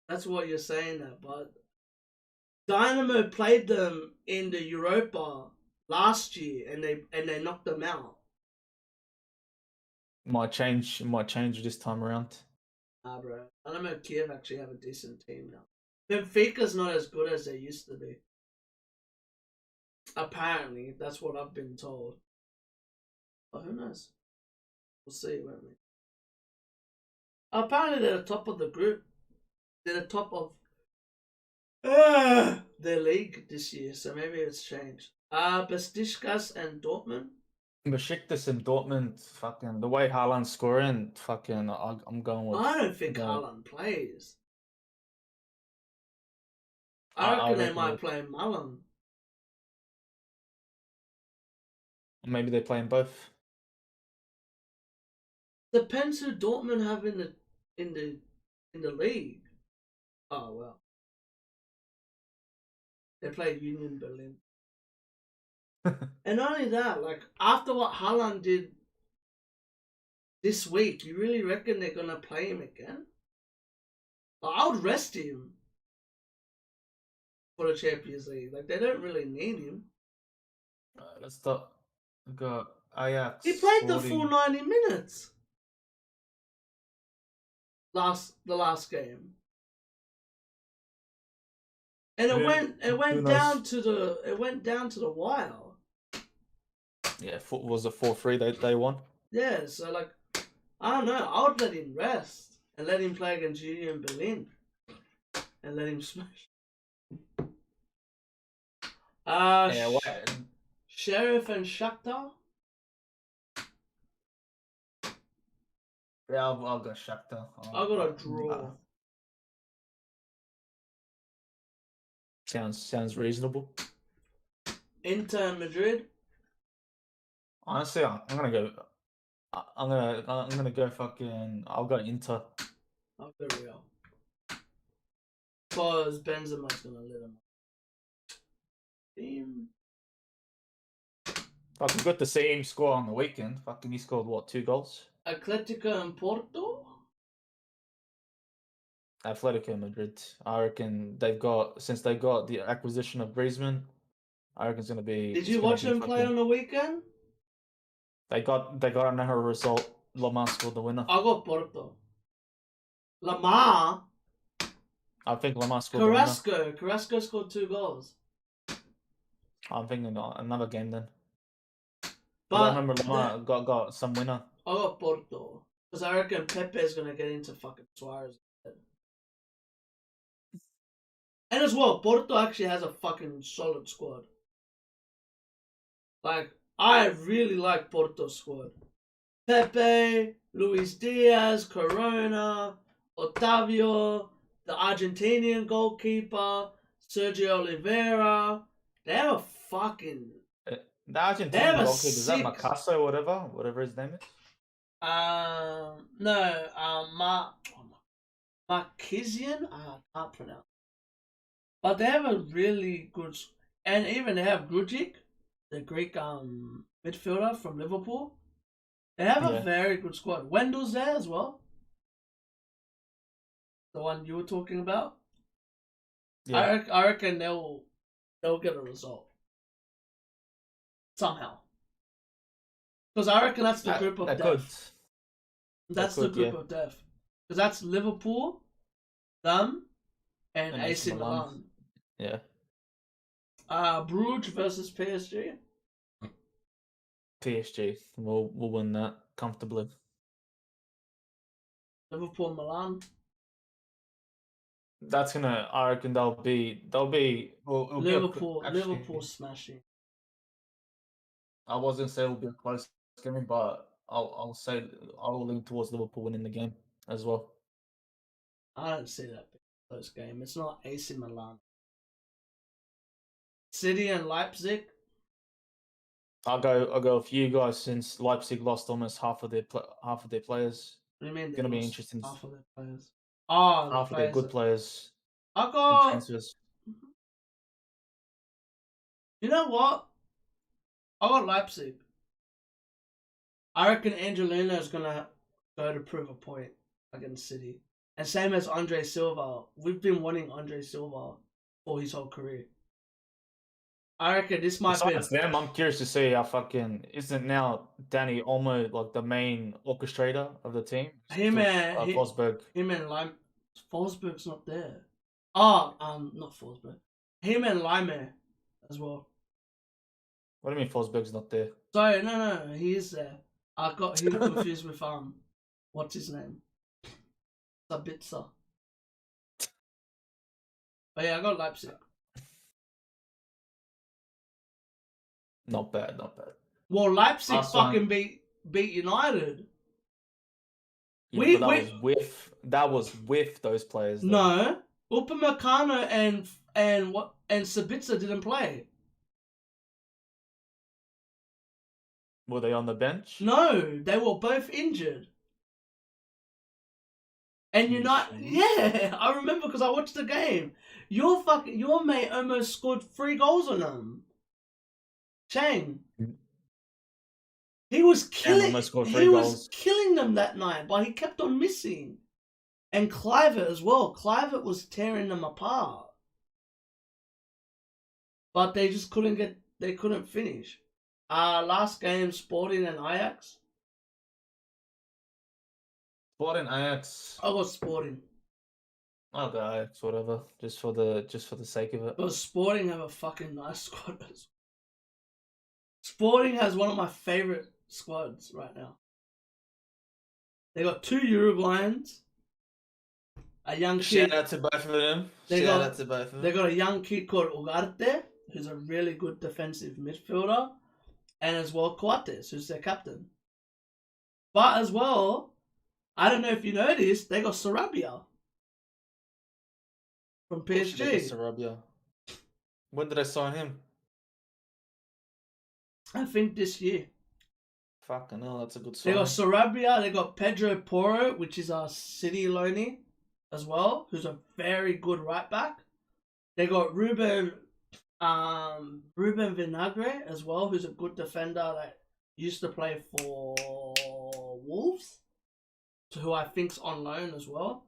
that's what you're saying that, but Dynamo played them in the Europa last year and they knocked them out. Might change this time around. Nah, bro. Dynamo Kiev actually have a decent team now. Benfica's not as good as they used to be. Apparently, that's what I've been told. But who knows? We'll see, won't we? Apparently, they're the top of the group. They're the top of their league this year, so maybe it's changed. Besiktas and Dortmund. Besiktas and Dortmund, fucking the way Haaland's scoring, fucking I'm going with. I don't think Haaland plays. I reckon they might play Mullen. Maybe they're playing both. Depends who Dortmund have in the league. Oh well. They play Union Berlin. And not only that, like after what Haaland did this week, you really reckon they're gonna play him again? I would rest him for the Champions League. Like they don't really need him. Let's start. We got Ajax. He played the full 90 minutes. The last game. And it Yeah, went who down knows? to the wire. Yeah, was a 4-3 they won. Yeah, so like I don't know, I would let him rest and let him play against Union Berlin and let him smash. Yeah, what? Sheriff and Shakhtar. Yeah, I'll go Shakhtar. I got a draw. Sounds reasonable. Inter Madrid. Honestly, I'm gonna go. I'm gonna go fucking. I'll go Inter. I'll go Real. Because Benzema's gonna let him. Team. Fucking got the same score on the weekend. Fucking he scored what, 2 goals? Atletico and Porto. Atletico Madrid. I reckon since they got the acquisition of Griezmann. I reckon it's gonna be. Did you watch them play on the weekend? They got another result. Lamar scored the winner. I got Porto. Lamar. I think Lamar scored the winner. Carrasco scored 2 goals. I'm thinking another game then. But I remember Lamar got some winner. I got Porto. Because I reckon Pepe's going to get into fucking Suarez. And as well, Porto actually has a fucking solid squad. Like, I really like Porto's squad. Pepe, Luis Diaz, Corona, Otavio, the Argentinian goalkeeper, Sergio Oliveira. They have a fucking... The Argentinian goalkeeper, is that Macasso or whatever his name is? Marquizian? I can't pronounce. But they have a really good... And even they have Grujic, the Greek midfielder from Liverpool. They have a very good squad. Wendell's there as well. The one you were talking about. Yeah. I reckon they'll get a result. Somehow. Because I reckon that's the group of death. That's the group of death. Because that's Liverpool, them, and AC Milan. Yeah. Bruges versus PSG. PSG. We'll win that comfortably. Liverpool, Milan. That's gonna. I reckon they'll be. Liverpool smashing. I wasn't say it'll be a close game, but I'll say I'll lean towards Liverpool winning the game as well. I don't see that close game. It's not AC Milan. City and Leipzig. I'll go with you guys since Leipzig lost almost half of their players. What do you mean? It's gonna be interesting. Half of their players. Oh, half of their good players. I got transfers. You know what? I got Leipzig. I reckon Angelino is gonna go to prove a point against City, and same as Andre Silva. We've been wanting Andre Silva for his whole career. I reckon this might be. Them, I'm curious to see how fucking isn't now Danny Olmo like the main orchestrator of the team. Forsberg. Him and Lime. Forsberg's not there. Oh, not Forsberg. Him and Lime as well. What do you mean Forsberg's not there? Sorry, no, he is there. I got him confused with what's his name? Sabitzer. But yeah, I got Leipzig. Not bad. Well, Leipzig fucking beat United. Yeah, that was with those players. Though. No, Upamecano and Sabitzer didn't play. Were they on the bench? No, they were both injured. And yeah, I remember because I watched the game. Your mate almost scored 3 goals on them. Chang. He was killing. Was killing them that night, but he kept on missing. And Kluivert as well. Kluivert was tearing them apart. But they just couldn't finish. Last game, Sporting and Ajax. Sporting Ajax. I got Sporting. I'll go Ajax, whatever, just for the sake of it. But Sporting have a fucking nice squad. Sporting has one of my favorite squads right now. They got 2 Uruguayans, a young kid. Shout out to both of them. They Shout got- out to both of them. They got a young kid called Ugarte, who's a really good defensive midfielder, and as well Coates, who's their captain. But as well, I don't know if you noticed, they got Sarabia from PSG. Sarabia. When did I sign him? I think this year. Fucking hell, that's a good They sign. got Sarabia, they got Pedro Porro, which is our City loanee as well, who's a very good right back. They got Ruben Vinagre as well, who's a good defender that used to play for Wolves, who I think's on loan as well.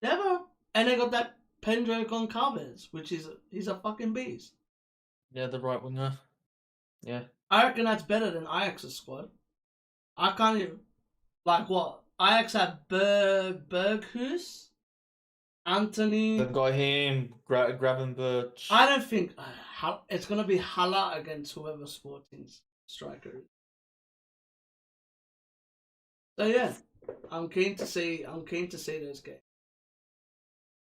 And they got that Pedro Goncalves, which he's a fucking beast. Yeah, the right winger. Yeah. I reckon that's better than Ajax's squad. I can't even like what Ajax had Berghus, Anthony. They've got him, Gravenberch. I don't think it's gonna be Hala against whoever Sporting's striker is. So yeah, I'm keen to see those games.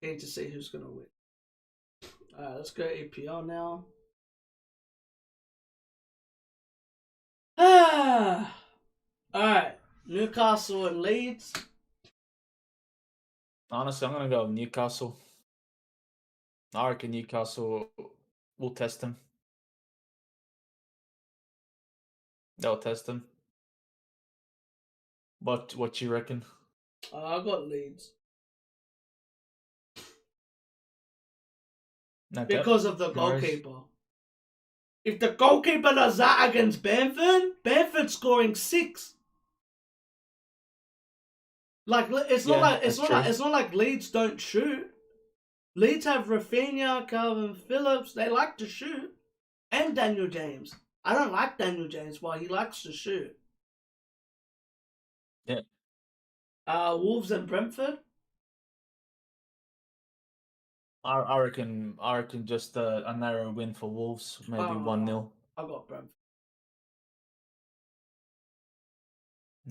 Keen to see who's gonna win. Alright, let's go EPL now. Alright, Newcastle and Leeds. Honestly, I'm gonna go with Newcastle. I reckon Newcastle will test him. They'll test him. What you reckon? I got Leeds. Okay. Because of the No worries. goalkeeper. If the goalkeeper does that against Bamford's scoring 6. Like it's not like Leeds don't shoot. Leeds have Rafinha, Calvin Phillips. They like to shoot, and Daniel James. I don't like Daniel James, but he likes to shoot. Yeah. Wolves and Brentford. I reckon just a narrow win for Wolves, maybe 1-0. I got Brentford.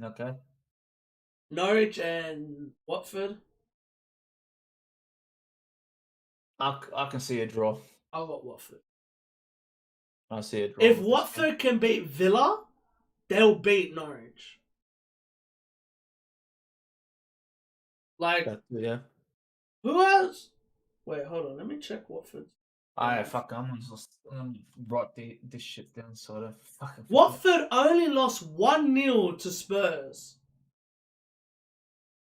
Okay. Norwich and Watford. I can see a draw. I got Watford. I see a draw. If Watford can beat Villa, they'll beat Norwich. Like, Yeah. who else? Wait, hold on. Let me check Watford. I'm gonna write this shit down so I don't fucking forget. Watford only lost 1-0 to Spurs.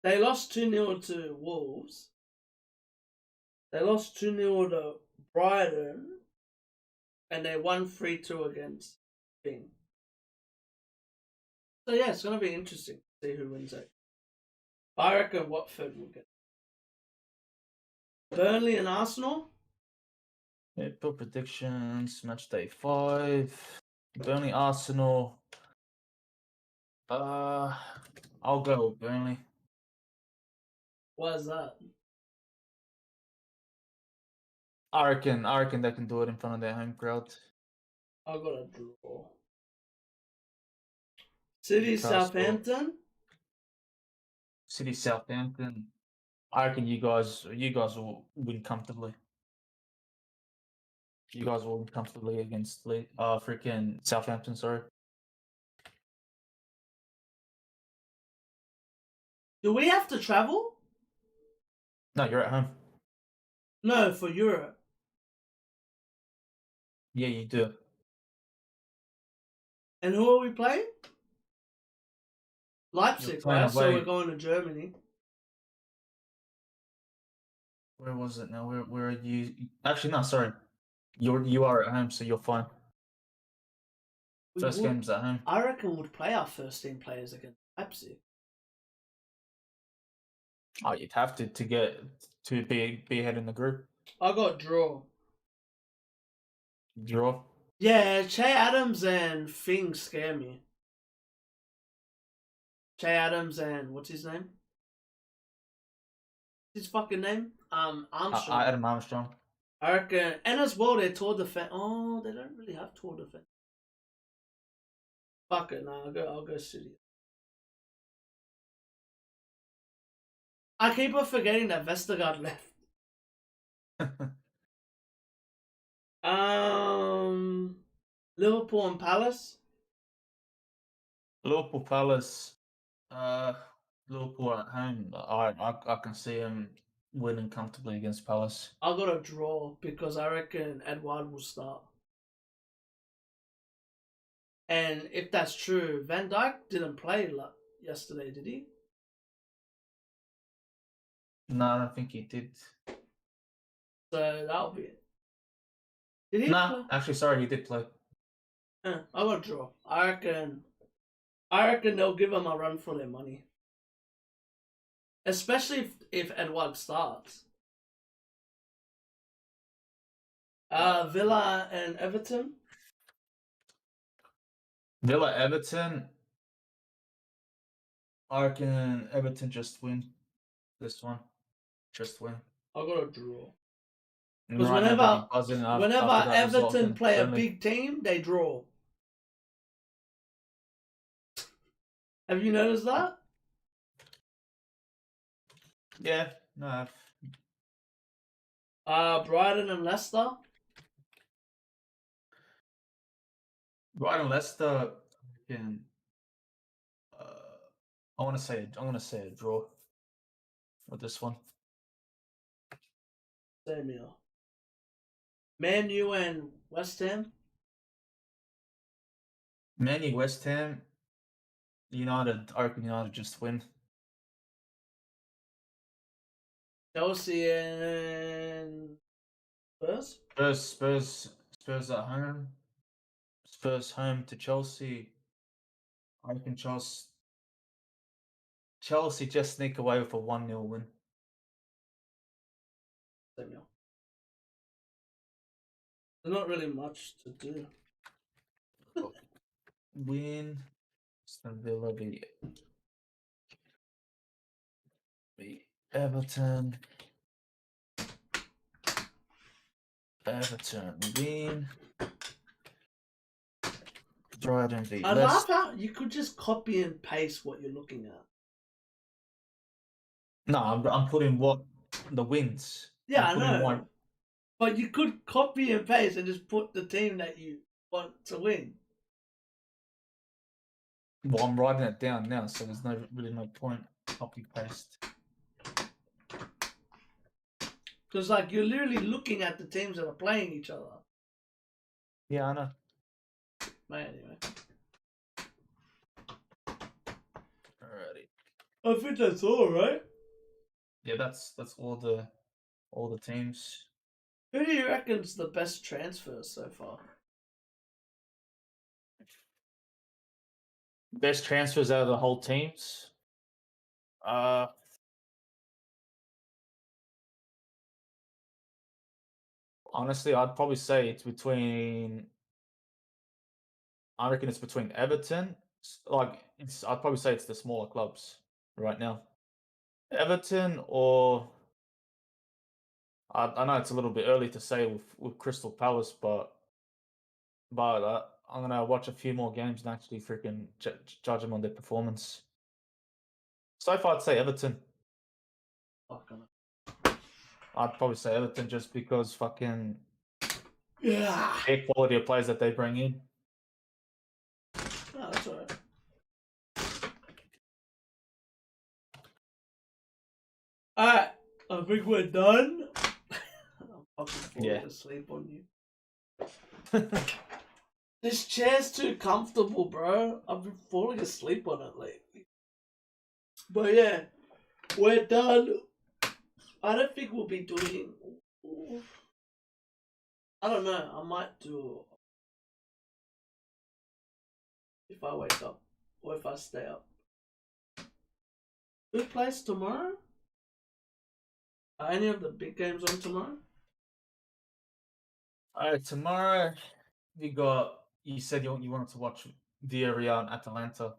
They lost 2-0 to Wolves. They lost 2-0 to Brighton. And they won 3-2 against Bing. So yeah, it's going to be interesting to see who wins it. I reckon Watford will get it. Burnley and Arsenal? April predictions, match day 5. Burnley, Arsenal. I'll go with Burnley. Why is that? I reckon they can do it in front of their home crowd. I got a draw. City, Newcastle. Southampton? City, Southampton. I reckon you guys will win comfortably. You guys will win comfortably against freaking Southampton, sorry. Do we have to travel? No, you're at home. No, for Europe. Yeah, you do. And who are we playing? Leipzig, playing right? So away. we're going to Germany. Where was it now? Where are you? Actually, no, sorry. You are at home, so you're fine. First game's at home. I reckon we'd play our first team players against Leipzig. Oh, you'd have to get to be ahead in the group. I got draw. Draw. Yeah, Che Adams and Fing scare me. Che Adams and what's his name? his fucking name? Armstrong. Adam Armstrong. I reckon, and as well, their tour defense. Oh, they don't really have tour defense. Fuck it, nah, I'll go City. I keep on forgetting that Vestergaard left. Liverpool and Palace. Liverpool Palace. Liverpool at home. I can see him winning comfortably against Palace. I'll go to draw because I reckon Edouard will start. And if that's true, Van Dijk didn't play yesterday, did he? No, I don't think he did. So that'll be it. Did he Nah, play? actually, sorry, he did play. I'll go draw. I reckon they'll give him a run for their money. Especially if Edouard starts. Villa and Everton. Villa Everton. I reckon Everton just win this one. Just win. I'll go to draw. And Because right now they'll be buzzing whenever after that result Everton against play a Burnley. big team, they draw. Have you noticed that? Yeah, no. Brighton and Leicester. Brighton Leicester can. I'm gonna say a draw with this one. Same here. Man U and West Ham. Man U, West Ham, United. I reckon United just win. Chelsea and Spurs. Spurs at home. Spurs home to Chelsea. I reckon Chelsea just sneak away with a 1-0 win. Same here. There's not really much to do. Win. Aston Villa beat Everton. Everton win. Brighton beat I love Leicester. how you could just copy and paste what you're looking at. No, I'm putting what the wins. Yeah, I'm I putting know. But you could copy and paste and just put the team that you want to win. Well, I'm writing it down now, so there's really no point copy paste. Because like you're literally looking at the teams that are playing each other. Yeah, I know. But anyway. Alrighty. I think that's all, right? Yeah, that's all the teams. Who do you reckon's the best transfer so far? Best transfers out of the whole teams. Honestly, I'd probably say it's between. I reckon it's between Everton. I'd probably say it's the smaller clubs right now. Everton or I know it's a little bit early to say with Crystal Palace, but I'm gonna watch a few more games and actually freaking judge them on their performance. So far, I'd say Everton. I'd probably say Everton just because fucking their quality of players that they bring in. Oh, that's alright. Alright, I think we're done. I'm fucking falling asleep on you. This chair's too comfortable, bro. I've been falling asleep on it lately. But yeah, we're done. I don't think we'll be doing. I don't know. I might do if I wake up or if I stay up. Who plays tomorrow? Are any of the big games on tomorrow? Alright, tomorrow you said you wanted to watch Villarreal and Atalanta.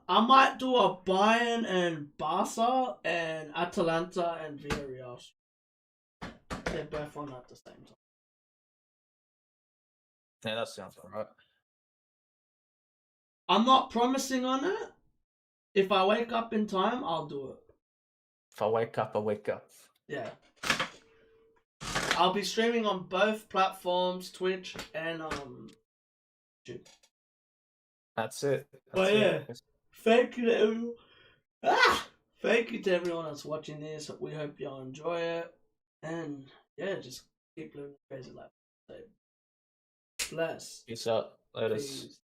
I might do a Bayern and Barca and Atalanta and Villarreal. They're both on at the same time. Yeah, that sounds alright. I'm not promising on it. If I wake up in time, I'll do it. If I wake up, I wake up. Yeah. I'll be streaming on both platforms, Twitch and YouTube. That's it. But yeah, thank you to everyone. Thank you to everyone that's watching this. We hope y'all enjoy it. And yeah, just keep living crazy life. Bless. Peace out. Later. Peace.